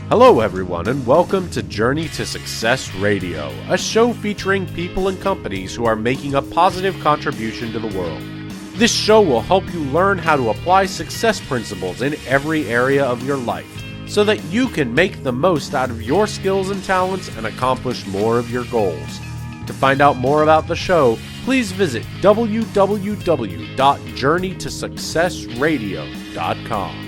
Hello everyone and welcome to Journey to Success Radio, a show featuring people and companies who are making a positive contribution to the world. This show will help you learn how to apply success principles in every area of your life so that you can make the most out of your skills and talents and accomplish more of your goals. To find out more about the show, please visit www.journeytosuccessradio.com.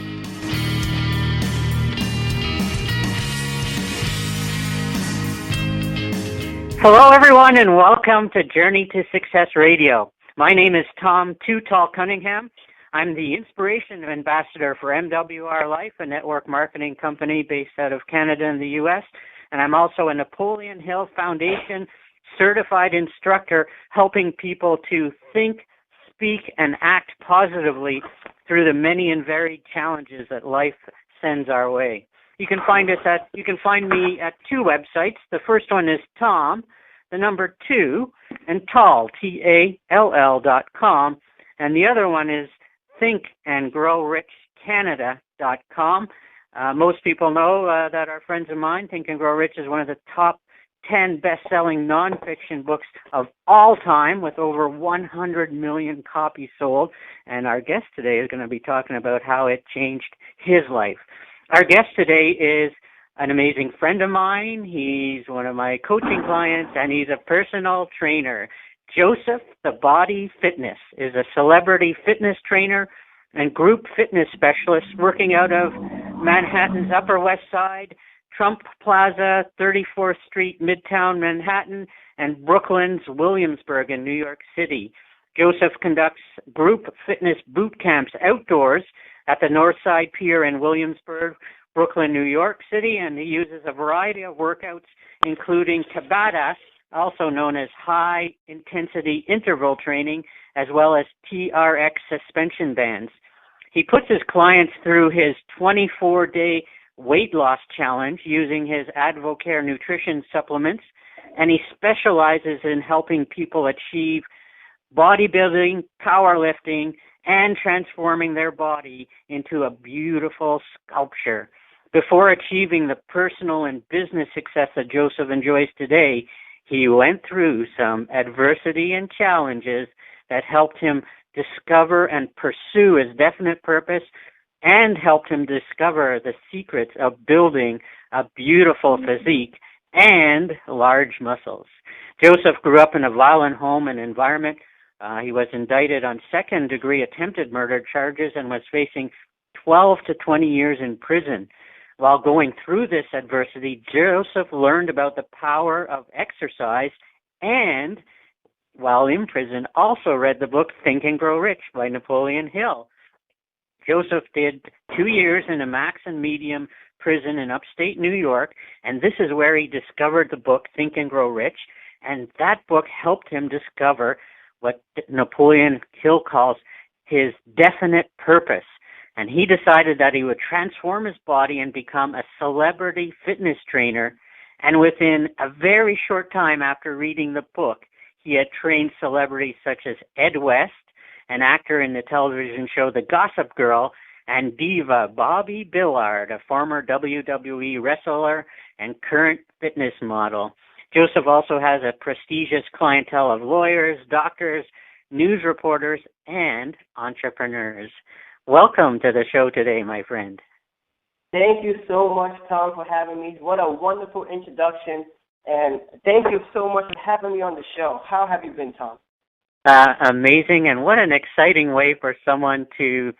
Hello, everyone, and welcome to Journey to Success Radio. My name is Tom Too Tall Cunningham. I'm the Inspiration Ambassador for MWR Life, a network marketing company based out of Canada and the U.S., and I'm also a Napoleon Hill Foundation certified instructor helping people to think, speak, and act positively through the many and varied challenges that life sends our way. You can find me at two websites. The first one is Tom, the number 2, and Tall, TALL.com. And the other one is thinkandgrowrichcanada.com. Most people know that our friends of mine, Think and Grow Rich, is one of the top 10 best-selling nonfiction books of all time with over 100 million copies sold. And our guest today is going to be talking about how it changed his life. Our guest today is an amazing friend of mine. He's one of my coaching clients, and he's a personal trainer. Joseph the Body Fitness is a celebrity fitness trainer and group fitness specialist working out of Manhattan's Upper West Side, Trump Plaza, 34th Street, Midtown Manhattan, and Brooklyn's Williamsburg in New York City. Joseph conducts group fitness boot camps outdoors at the Northside Pier in Williamsburg, Brooklyn, New York City, and he uses a variety of workouts, including Tabata, also known as high-intensity interval training, as well as TRX suspension bands. He puts his clients through his 24-day weight loss challenge using his Advocare nutrition supplements, and he specializes in helping people achieve bodybuilding, powerlifting, and transforming their body into a beautiful sculpture. Before achieving the personal and business success that Joseph enjoys today, he went through some adversity and challenges that helped him discover and pursue his definite purpose and helped him discover the secrets of building a beautiful physique and large muscles. Joseph grew up in a violent home and environment. He was indicted on second-degree attempted murder charges and was facing 12 to 20 years in prison. While going through this adversity, Joseph learned about the power of exercise and, while in prison, also read the book Think and Grow Rich by Napoleon Hill. Joseph did 2 years in a max and medium prison in upstate New York, and this is where he discovered the book Think and Grow Rich, and that book helped him discover what Napoleon Hill calls his definite purpose. And he decided that he would transform his body and become a celebrity fitness trainer. And within a very short time after reading the book, he had trained celebrities such as Ed West, an actor in the television show The Gossip Girl, and diva Bobby Billard, a former WWE wrestler and current fitness model. Joseph also has a prestigious clientele of lawyers, doctors, news reporters, and entrepreneurs. Welcome to the show today, my friend. Thank you so much, Tom, for having me. What a wonderful introduction, and thank you so much for having me on the show. How have you been, Tom? Amazing, and what an exciting way for someone to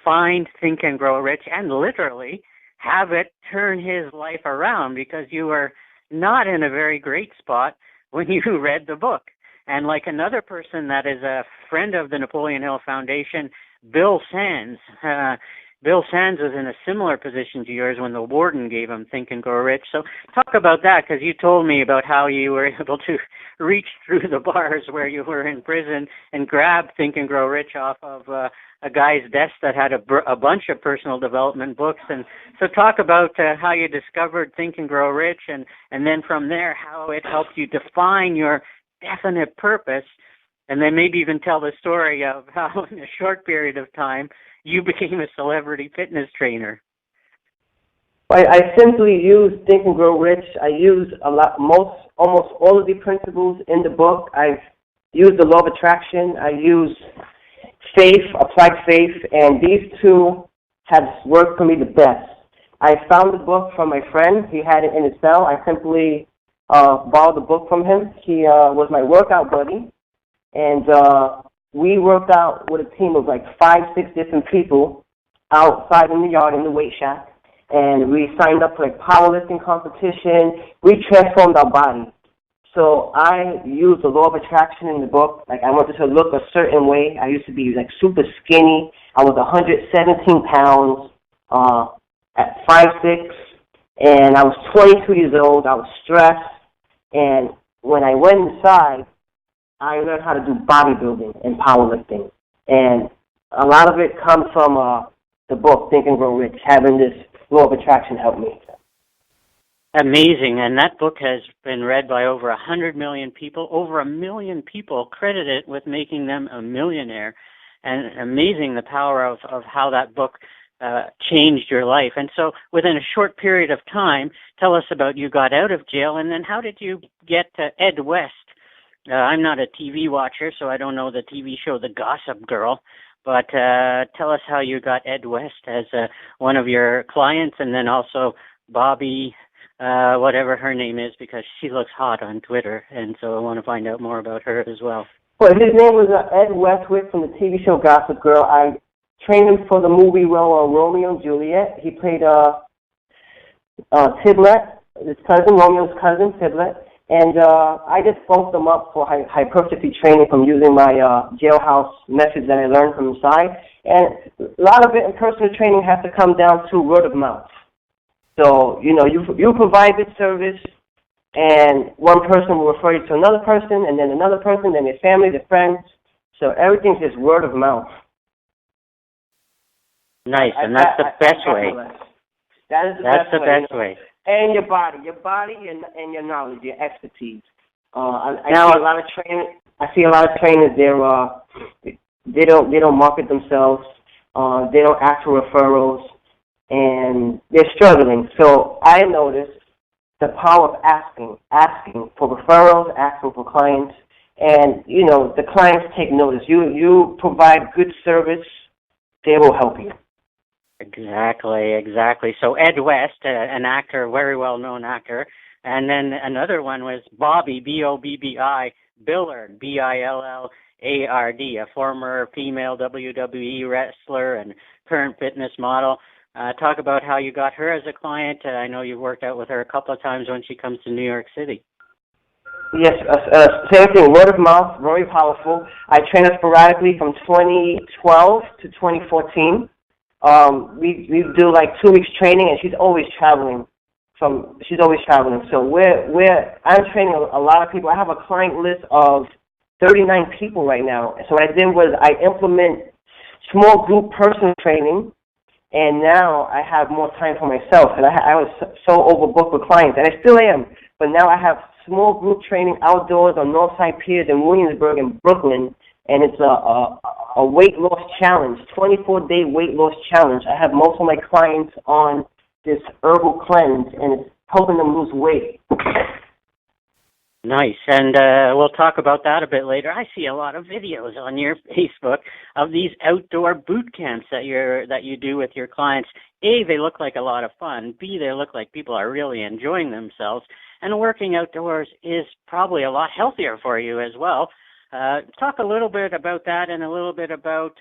find Think and Grow Rich and literally have it turn his life around, because you were not in a very great spot when you read the book. And like another person that is a friend of the Napoleon Hill Foundation, Bill Sands. Bill Sands was in a similar position to yours when the warden gave him Think and Grow Rich. So talk about that, because you told me about how you were able to reach through the bars where you were in prison and grab Think and Grow Rich off of a guy's desk that had a bunch of personal development books. And so talk about how you discovered Think and Grow Rich, and then from there how it helped you define your definite purpose, and then maybe even tell the story of how in a short period of time you became a celebrity fitness trainer. I simply use Think and Grow Rich. I use almost all of the principles in the book. I've used the law of attraction. I use faith, applied faith, and these two have worked for me the best. I found the book from my friend. He had it in his cell. I simply borrowed the book from him. He was my workout buddy, and we worked out with a team of like 5-6 different people outside in the yard in the weight shack. And we signed up for like powerlifting competition. We transformed our body. So I used the law of attraction in the book. Like I wanted to look a certain way. I used to be like super skinny. I was 117 pounds at 5'6", and I was 22 years old. I was stressed. And when I went inside, I learned how to do bodybuilding and powerlifting. And a lot of it comes from the book, Think and Grow Rich, having this law of attraction helped me. Amazing, and that book has been read by over 100 million people. Over 1 million people credit it with making them a millionaire, and amazing the power of how that book changed your life. And so within a short period of time, tell us about you got out of jail, and then how did you get Ed West? I'm not a TV watcher, so I don't know the TV show The Gossip Girl, but tell us how you got Ed West as one of your clients, and then also Bobby, whatever her name is, because she looks hot on Twitter, and so I want to find out more about her as well. Well, his name was Ed Westwick from the TV show Gossip Girl. I trained him for the movie role of Romeo and Juliet. He played Tiblet, his cousin, Romeo's cousin, Tiblet. And I just bulked them up for hypertrophy training from using my jailhouse methods that I learned from inside. And a lot of it in personal training has to come down to word of mouth. So, you provide this service, and one person will refer you to another person, and then another person, then their family, their friends. So everything's just word of mouth. Nice, and that's the best way. That's the best way. And your body and your knowledge, your expertise. I see a lot of trainers. They don't market themselves. They don't ask for referrals, and they're struggling. So I noticed the power of asking for referrals, asking for clients, and the clients take notice. You provide good service, they will help you. Exactly. So Ed West, an actor, very well-known actor, and then another one was Bobby, B-O-B-B-I, Billard, B-I-L-L-A-R-D, a former female WWE wrestler and current fitness model. Talk about how you got her as a client. I know you've worked out with her a couple of times when she comes to New York City. Yes, same thing, word of mouth, very powerful. I trained her sporadically from 2012 to 2014. We do like 2 weeks training, and she's always traveling. So I'm training a lot of people. I have a client list of 39 people right now. So what I did was I implement small group personal training, and now I have more time for myself. And I was so overbooked with clients, and I still am. But now I have small group training outdoors on Northside Piers in Williamsburg and Brooklyn, and it's a weight loss challenge, 24-day weight loss challenge. I have most of my clients on this herbal cleanse, and it's helping them lose weight. Nice, and we'll talk about that a bit later. I see a lot of videos on your Facebook of these outdoor boot camps that you do with your clients. A, they look like a lot of fun. B, they look like people are really enjoying themselves. And working outdoors is probably a lot healthier for you as well. Talk a little bit about that and a little bit about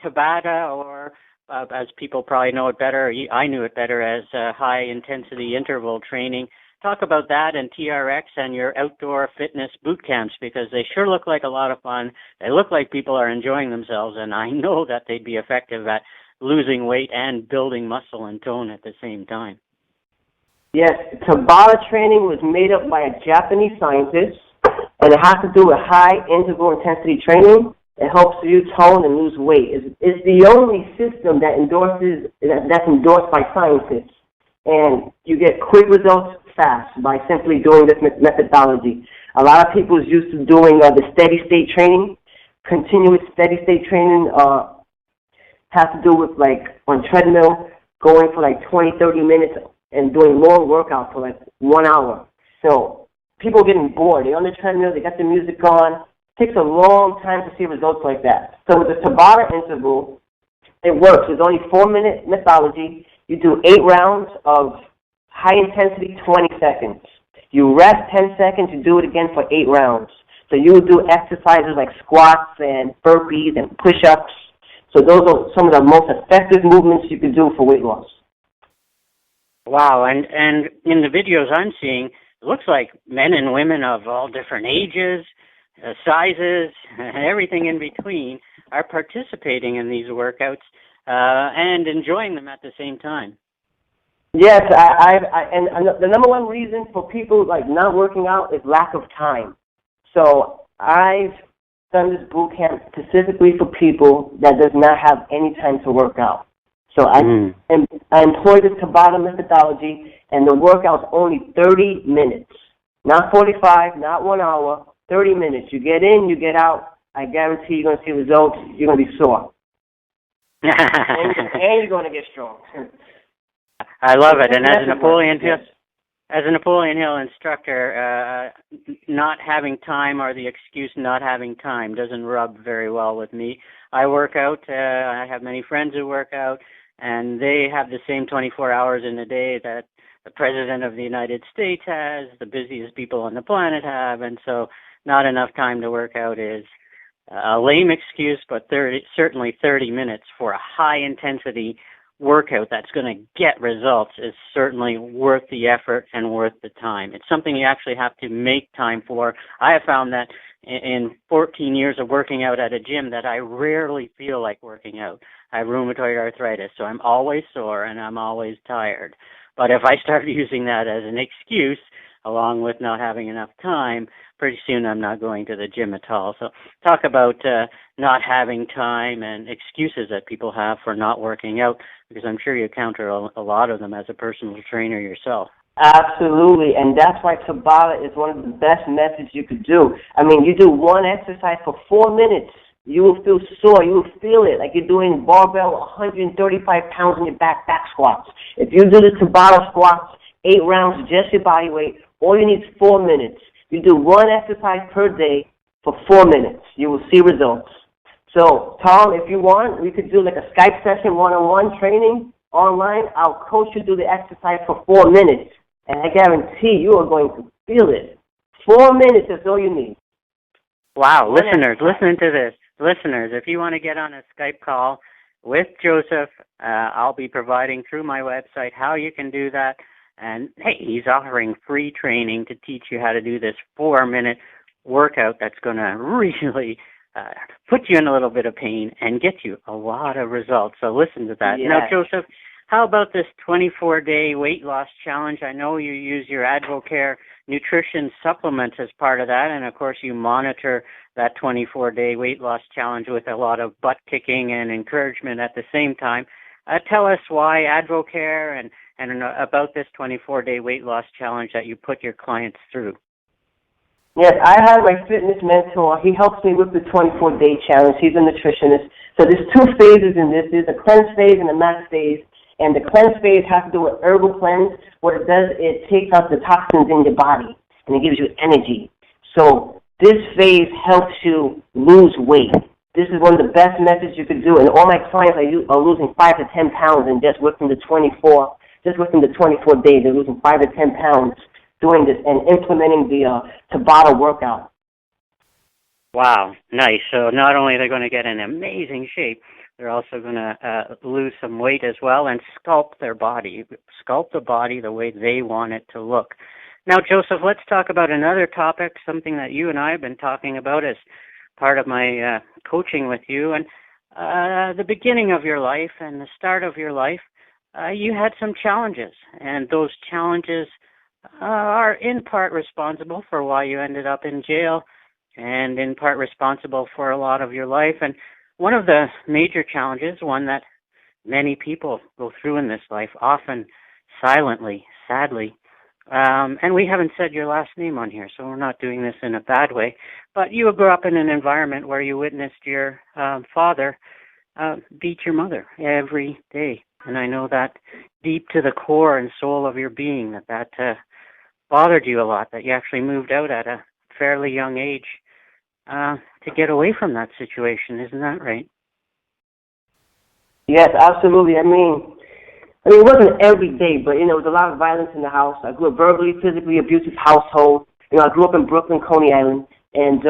Tabata, or as people probably know it better, I knew it better as high-intensity interval training. Talk about that and TRX and your outdoor fitness boot camps, because they sure look like a lot of fun. They look like people are enjoying themselves, and I know that they'd be effective at losing weight and building muscle and tone at the same time. Yes, Tabata training was made up by a Japanese scientist, and it has to do with high interval intensity training. It helps you tone and lose weight. It's the only system that's endorsed by scientists, and you get quick results fast by simply doing this methodology. A lot of people is used to doing the steady state training. Continuous steady state training has to do with like on treadmill, going for like 20, 30 minutes and doing long workouts for like 1 hour. So people are getting bored. They're on the treadmill, they got the music on. It takes a long time to see results like that. So with the Tabata interval, it works. It's only 4-minute methodology. You do 8 rounds of high intensity, 20 seconds. You rest 10 seconds, you do it again for 8 rounds. So you will do exercises like squats and burpees and push-ups. So those are some of the most effective movements you can do for weight loss. Wow, and in the videos I'm seeing, it looks like men and women of all different ages, sizes, everything in between are participating in these workouts and enjoying them at the same time. Yes, and the number one reason for people like not working out is lack of time. So I've done this boot camp specifically for people that does not have any time to work out. So I employ this Tabata methodology, and the workout's only 30 minutes. Not 45, not 1 hour, 30 minutes. You get in, you get out. I guarantee you're going to see results. You're going to be sore. and you're going to get strong. I love it. And as a Napoleon Hill instructor, not having time or the excuse not having time doesn't rub very well with me. I work out. I have many friends who work out, and they have the same 24 hours in a day that the President of the United States has, the busiest people on the planet have, and so not enough time to work out is a lame excuse, but certainly 30 minutes for a high-intensity workout that's going to get results is certainly worth the effort and worth the time. It's something you actually have to make time for. I have found that in 14 years of working out at a gym that I rarely feel like working out. I have rheumatoid arthritis, so I'm always sore and I'm always tired. But if I start using that as an excuse, along with not having enough time, pretty soon I'm not going to the gym at all. So talk about not having time and excuses that people have for not working out, because I'm sure you encounter a lot of them as a personal trainer yourself. Absolutely, and that's why Tabata is one of the best methods you could do. I mean, you do one exercise for 4 minutes, you will feel sore, you will feel it like you're doing barbell 135 pounds in your back squats. If you do the Tabata squats, 8 rounds, just your body weight, all you need is 4 minutes. You do one exercise per day for 4 minutes. You will see results. So, Tom, if you want, we could do like a Skype session, one-on-one training online. I'll coach you through the exercise for 4 minutes, and I guarantee you are going to feel it. 4 minutes is all you need. Wow, listeners, listen to this. Listeners, if you want to get on a Skype call with Joseph, I'll be providing through my website how you can do that. And, hey, he's offering free training to teach you how to do this 4-minute workout that's going to really put you in a little bit of pain and get you a lot of results. So listen to that. Yeah. Now, Joseph, how about this 24-day weight loss challenge? I know you use your Advocare nutrition supplements as part of that, and, of course, you monitor that 24-day weight loss challenge with a lot of butt kicking and encouragement at the same time. Tell us why Advocare and about this 24-day weight loss challenge that you put your clients through. Yes, I have my fitness mentor. He helps me with the 24-day challenge. He's a nutritionist. So there's 2 phases in this. There's a cleanse phase and a max phase. And the cleanse phase has to do with herbal cleanse. What it does, it takes out the toxins in your body, and it gives you energy. So this phase helps you lose weight. This is one of the best methods you could do. And all my clients are losing 5 to 10 pounds in just within the 24 days. They're losing 5 to 10 pounds doing this and implementing the Tabata workout. Wow, nice. So not only are they going to get in amazing shape, they're also going to lose some weight as well and sculpt their body, sculpt the body the way they want it to look. Now, Joseph, let's talk about another topic, something that you and I have been talking about as part of my coaching with you. And the beginning of your life and the start of your life, you had some challenges, and those challenges are in part responsible for why you ended up in jail and in part responsible for a lot of your life. And one of the major challenges, one that many people go through in this life, often silently, sadly, and we haven't said your last name on here, so we're not doing this in a bad way, but you grew up in an environment where you witnessed your father beat your mother every day. And I know that deep to the core and soul of your being that bothered you a lot, that you actually moved out at a fairly young age to get away from that situation. Isn't that right? Yes, absolutely. I mean, it wasn't every day, but, there was a lot of violence in the house. I grew up verbally, physically abusive household. I grew up in Brooklyn, Coney Island, and,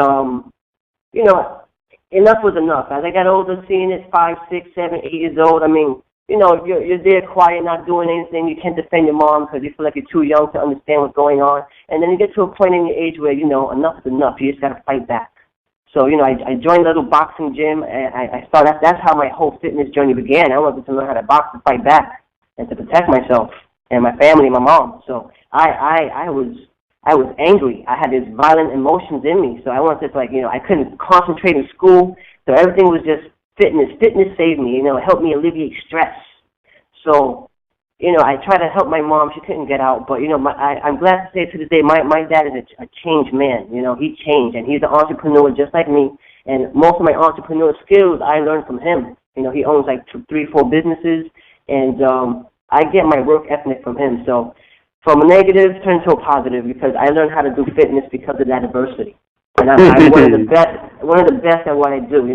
enough was enough. As I got older, seeing it 5, 6, 7, 8 years old, I mean, if you're there quiet, not doing anything, you can't defend your mom because you feel like you're too young to understand what's going on. And then you get to a point in your age where, enough is enough. You just got to fight back. So, I joined a little boxing gym, and I started, that's how my whole fitness journey began. I wanted to learn how to box and fight back and to protect myself and my family and my mom. So I was angry. I had these violent emotions in me. So I wanted to, I couldn't concentrate in school. So everything was just fitness. Fitness saved me, it helped me alleviate stress. So, I tried to help my mom. She couldn't get out. But, I'm glad to say to this day, my dad is a changed man. He changed, and he's an entrepreneur just like me. And most of my entrepreneur skills I learned from him. He owns like 3, 4 businesses, and I get my work ethic from him. So from a negative, turn to a positive because I learned how to do fitness because of that adversity. And I'm one of the best at what I do.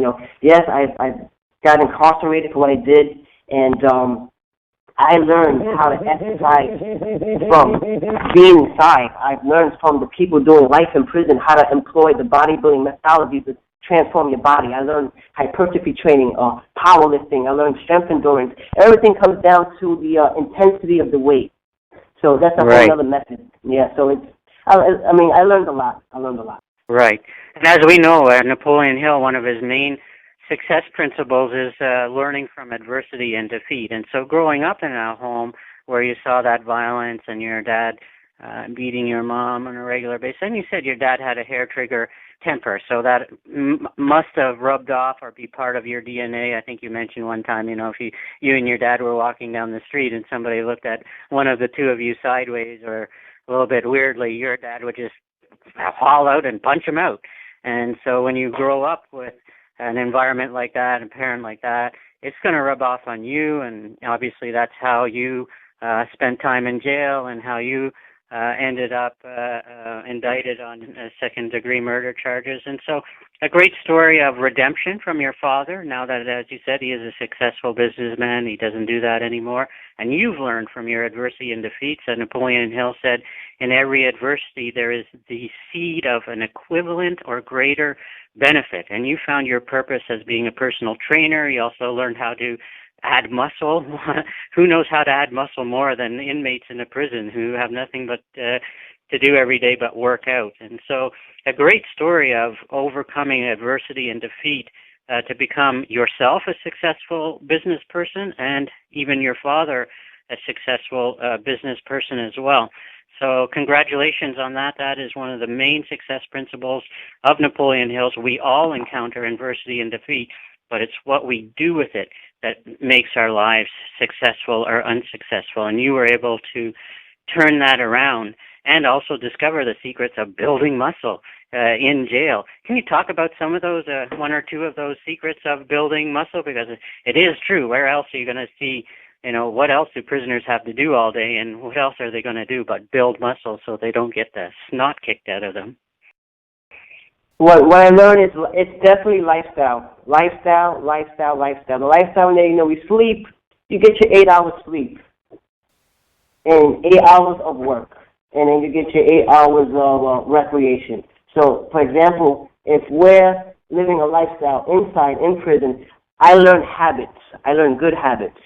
Yes, I got incarcerated for what I did, and I learned how to exercise from being inside. I've learned from the people doing life in prison how to employ the bodybuilding methodology to transform your body. I learned hypertrophy training, powerlifting. I learned strength endurance. Everything comes down to the intensity of the weight. So that's a whole other method. Yeah, so I learned a lot. Right. And as we know, Napoleon Hill, one of his main success principles is learning from adversity and defeat. And so growing up in a home where you saw that violence and your dad beating your mom on a regular basis, and you said your dad had a hair-trigger temper, so that must have rubbed off or be part of your DNA. I think you mentioned one time, if you and your dad were walking down the street and somebody looked at one of the two of you sideways or a little bit weirdly, your dad would just haul out and punch him out. And so when you grow up with an environment like that, a parent like that, it's going to rub off on you, and obviously that's how you spent time in jail and how you ended up indicted on second-degree murder charges. And so a great story of redemption from your father, now that, as you said, he is a successful businessman. He doesn't do that anymore. And you've learned from your adversity and defeats. And Napoleon Hill said, in every adversity, there is the seed of an equivalent or greater benefit. And you found your purpose as being a personal trainer. You also learned how to add muscle. Who knows how to add muscle more than inmates in a prison who have nothing but to do every day but work out? And so a great story of overcoming adversity and defeat to become yourself a successful business person and even your father a successful business person as well. So congratulations on that. That is one of the main success principles of Napoleon Hill's. We all encounter adversity and defeat, but it's what we do with it that makes our lives successful or unsuccessful. And you were able to turn that around and also discover the secrets of building muscle in jail. Can you talk about some of those, one or two of those secrets of building muscle? Because it is true. Where else are you going to see, what else do prisoners have to do all day, and what else are they going to do but build muscle so they don't get the snot kicked out of them? What I learned is it's definitely lifestyle. The lifestyle there, we sleep, you get your 8 hours sleep and 8 hours of work, and then you get your 8 hours of recreation. So, for example, if we're living a lifestyle inside in prison, I learned habits. I learned good habits.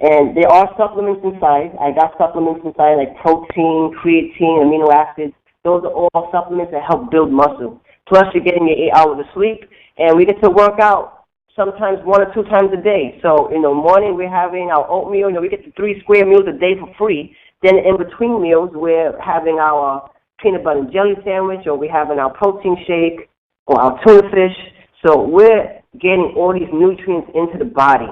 And there are supplements inside. I got supplements inside like protein, creatine, amino acids. Those are all supplements that help build muscle. Plus, you're getting your 8 hours of sleep, and we get to work out sometimes 1 or 2 times a day. So, morning we're having our oatmeal. We get the 3 square meals a day for free. Then in between meals, we're having our peanut butter and jelly sandwich, or we're having our protein shake, or our tuna fish. So we're getting all these nutrients into the body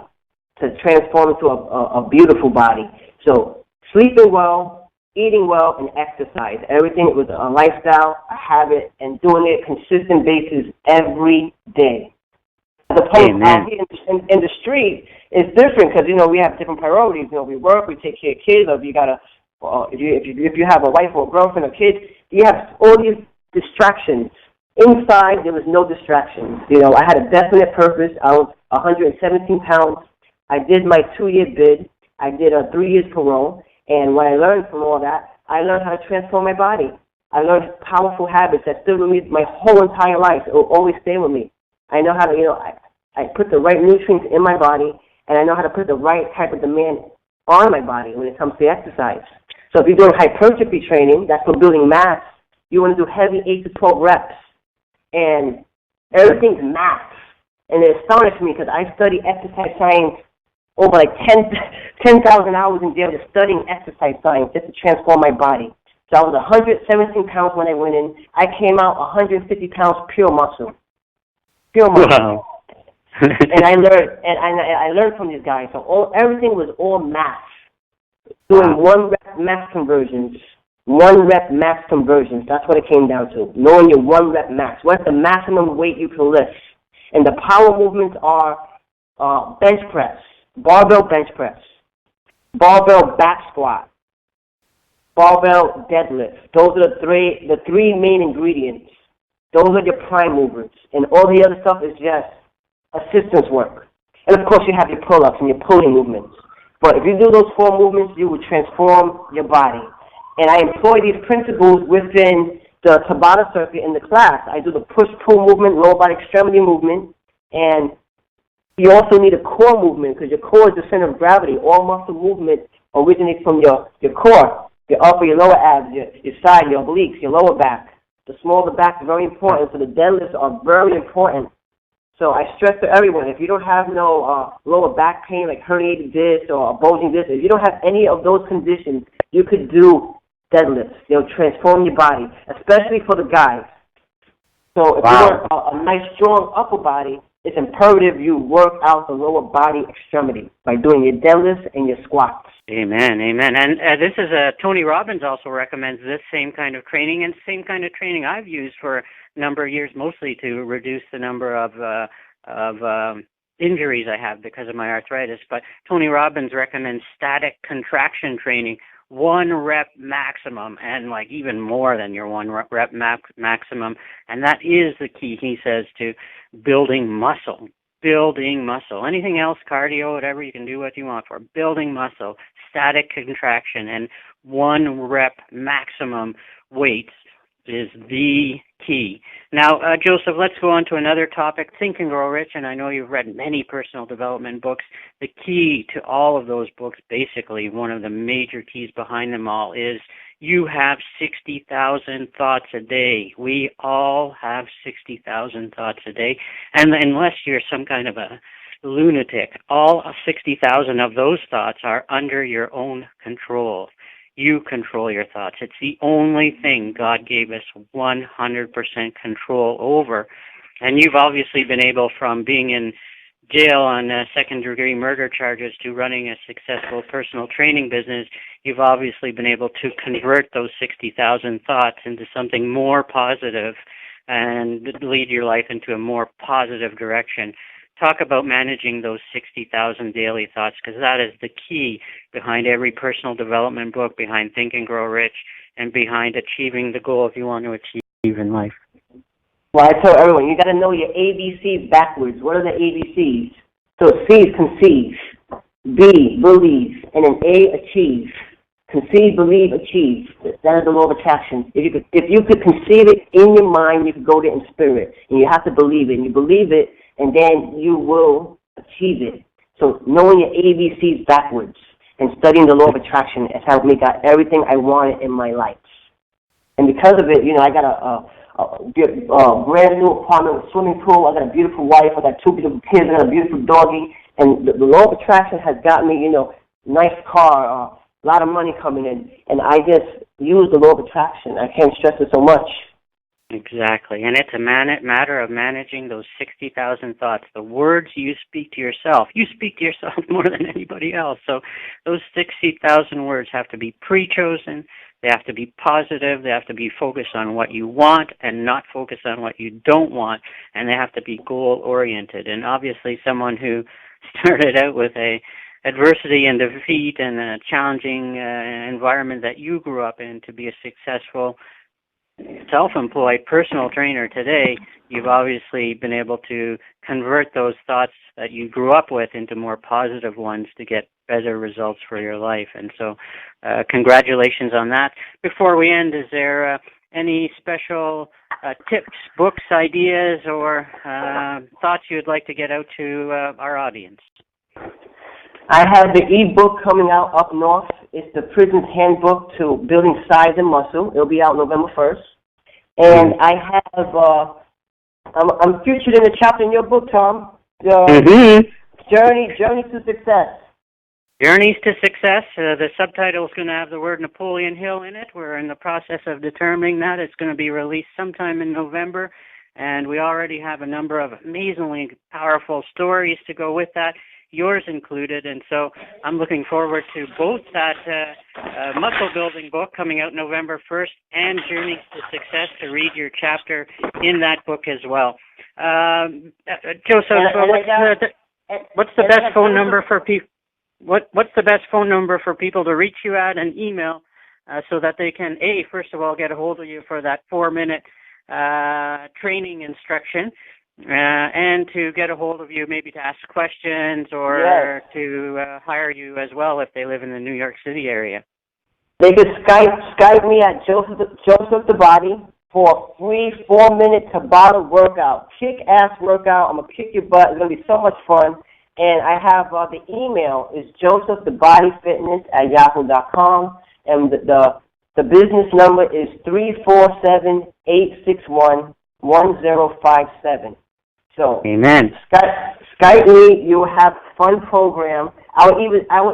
to transform into a beautiful body. So sleeping well, eating well, and exercise. Everything was a lifestyle, a habit, and doing it consistent basis every day. As opposed out here in the street, it's different because, we have different priorities. We work, we take care of kids, or if you got if you have a wife or a girlfriend or kids, you have all these distractions. Inside, there was no distractions. I had a definite purpose. I was 117 pounds. I did my 2-year bid. I did a 3 years parole. And what I learned from all that, I learned how to transform my body. I learned powerful habits that stood with me my whole entire life. It will always stay with me. I know how to, I put the right nutrients in my body, and I know how to put the right type of demand on my body when it comes to exercise. So if you're doing hypertrophy training, that's for building mass. You want to do heavy 8 to 12 reps. And everything's math. And it astonished me because I studied exercise science over like 10,000 hours in jail just studying exercise science just to transform my body. So I was 117 pounds when I went in. I came out 150 pounds pure muscle. Pure muscle. Wow. And I learned from these guys. So everything was all math. Doing 1 rep max conversions. 1 rep max conversions. That's what it came down to. Knowing your 1 rep max. What's the maximum weight you can lift? And the power movements are bench press, barbell bench press, barbell back squat, barbell deadlift. Those are the three main ingredients. Those are your prime movements. And all the other stuff is just assistance work. And of course you have your pull-ups and your pulling movements. But if you do those 4 movements, you will transform your body. And I employ these principles within the Tabata circuit in the class. I do the push-pull movement, lower body extremity movement, and you also need a core movement because your core is the center of gravity. All muscle movement originates from your core, your upper, your lower abs, your side, your obliques, your lower back. The smaller the back is very important, so the deadlifts are very important. So I stress to everyone, if you don't have no lower back pain like herniated disc or bulging disc, if you don't have any of those conditions, you could do deadlifts. They'll transform your body, especially for the guys. So if you want a nice, strong upper body, it's imperative you work out the lower body extremity by doing your deadlifts and your squats. Amen, amen. And this is Tony Robbins also recommends this same kind of training, and same kind of training I've used for a number of years, mostly to reduce the number of injuries I have because of my arthritis. But Tony Robbins recommends static contraction training, 1 rep maximum, and like even more than your 1 rep maximum. And that is the key, he says, to building muscle. Building muscle. Anything else, cardio, whatever, you can do what you want for. Building muscle, static contraction, and 1 rep maximum weights is the key. Now, Joseph, let's go on to another topic, Think and Grow Rich, and I know you've read many personal development books. The key to all of those books, basically one of the major keys behind them all, is you have 60,000 thoughts a day. We all have 60,000 thoughts a day, and unless you're some kind of a lunatic, all 60,000 of those thoughts are under your own control. You control your thoughts. It's the only thing God gave us 100% control over. And you've obviously been able, from being in jail on second-degree murder charges to running a successful personal training business, you've obviously been able to convert those 60,000 thoughts into something more positive and lead your life into a more positive direction. Talk about managing those 60,000 daily thoughts, because that is the key behind every personal development book, behind Think and Grow Rich, and behind achieving the goal if you want to achieve in life. Well, I tell everyone, you got to know your ABCs backwards. What are the ABCs? So C is conceive, B, believe, and then A, achieve. Conceive, believe, achieve. That is the law of attraction. If you could conceive it in your mind, you could go there in spirit. And you have to believe it. And you believe it, and then you will achieve it. So knowing your ABCs backwards and studying the law of attraction has helped me got everything I wanted in my life. And because of it, I got a brand new apartment with swimming pool. I got a beautiful wife. I got 2 beautiful kids. I got a beautiful doggie. And the law of attraction has got me, nice car, a lot of money coming in. And I just use the law of attraction. I can't stress it so much. Exactly. And it's a matter of managing those 60,000 thoughts. The words you speak to yourself, you speak to yourself more than anybody else. So those 60,000 words have to be pre-chosen. They have to be positive. They have to be focused on what you want and not focused on what you don't want. And they have to be goal-oriented. And obviously someone who started out with a adversity and defeat and a challenging environment that you grew up in to be a successful self-employed personal trainer today, you've obviously been able to convert those thoughts that you grew up with into more positive ones to get better results for your life. And so congratulations on that. Before we end, is there any special tips, books, ideas, or thoughts you'd like to get out to our audience? I have the e-book coming out up north. It's the Prison's Handbook to Building Size and Muscle. It'll be out November 1st. And I have, I'm featured in a chapter in your book, Tom, Journey to Success. Journeys to Success. The subtitle is going to have the word Napoleon Hill in it. We're in the process of determining that. It's going to be released sometime in November. And we already have a number of amazingly powerful stories to go with that, yours included. And so I'm looking forward to both that muscle building book coming out November 1st and Journeys to Success to read your chapter in that book as well. Joseph, what's the best phone number for people? What's the best phone number for people to reach you at and email so that they can, first of all, get a hold of you for that 4-minute training instruction, and to get a hold of you, maybe to ask questions or to hire you as well if they live in the New York City area? They could Skype me at Joseph the Body for a free 4-minute Tabata workout, kick-ass workout. I'm going to kick your butt. It's going to be so much fun. And I have the email is josephthebodyfitness@yahoo.com, and the business number is 347-861-1057. So, amen. Skype me. You will have a fun program. I will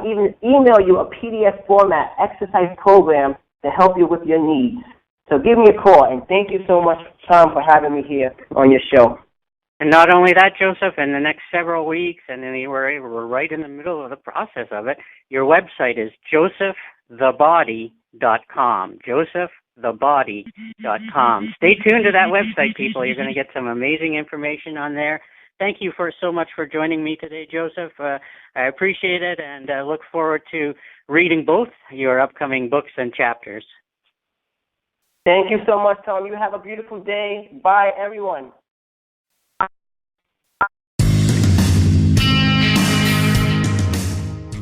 even email you a PDF format exercise program to help you with your needs. So give me a call, and thank you so much, Tom, for having me here on your show. And not only that, Joseph, in the next several weeks, and then we're right in the middle of the process of it, your website is josephthebody.com. josephthebody.com. Stay tuned to that website, people. You're going to get some amazing information on there. Thank you so much for joining me today, Joseph. I appreciate it, and look forward to reading both your upcoming books and chapters. Thank you so much, Tom. You have a beautiful day. Bye, everyone.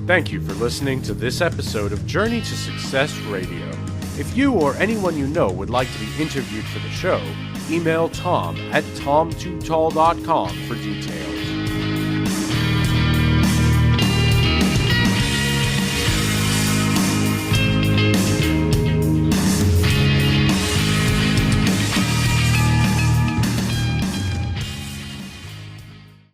Thank you for listening to this episode of Journey to Success Radio. If you or anyone you know would like to be interviewed for the show, email Tom at tom2tall.com for details.